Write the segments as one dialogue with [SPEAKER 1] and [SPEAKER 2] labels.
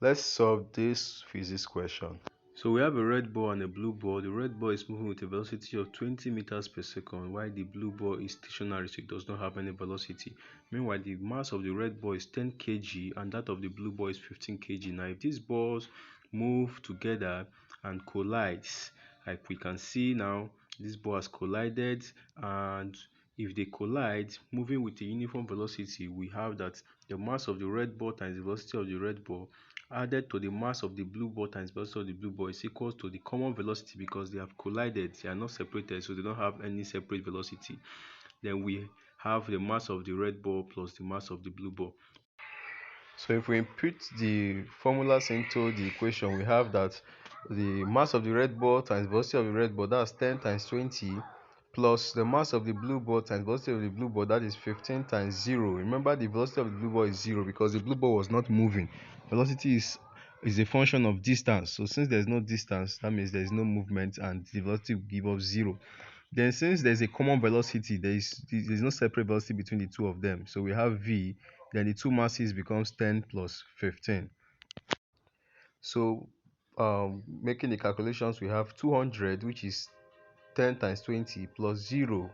[SPEAKER 1] Let's solve this physics question. So we have a red ball and a blue ball. The red ball is moving with a velocity of 20 meters per second, while the blue ball is stationary, so it does not have any velocity. Meanwhile, the mass of the red ball is 10 kg and that of the blue ball is 15 kg. Now, if these balls move together and collides, like we can see now, this ball has collided, and if they collide, moving with a uniform velocity, we have that the mass of the red ball times the velocity of the red ball added to the mass of the blue ball times velocity of the blue ball is equals to the common velocity, because they have collided, they are not separated, so they don't have any separate velocity. Then we have the mass of the red ball plus the mass of the blue ball. So if we input the formulas into the equation, we have that the mass of the red ball times velocity of the red ball, that's 10 times 20, plus the mass of the blue ball times velocity of the blue ball, that is 15 times 0. Remember, the velocity of the blue ball is 0 because the blue ball was not moving. Velocity is a function of distance. So since there's no distance, that means there's no movement, and the velocity will give us 0. Then since there's a common velocity, there's no separate velocity between the two of them. So we have v, then the two masses becomes 10 plus 15. So making the calculations, we have 200, which is 10 times 20 plus 0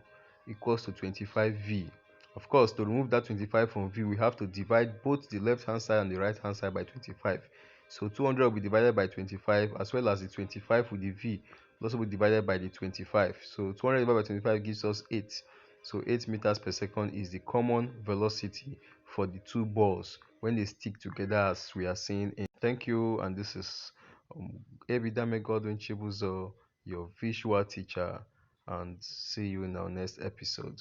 [SPEAKER 1] equals to 25v. Of course, to remove that 25 from v, we have to divide both the left hand side and the right hand side by 25. So 200 will be divided by 25, as well as the 25 with the v will also be divided by the 25. So 200 divided by 25 gives us 8. So 8 meters per second is the common velocity for the two balls when they stick together, as we are seeing in. Thank you, and this is Ebidame Godwin Chibuzo, your visual teacher, and see you in our next episode.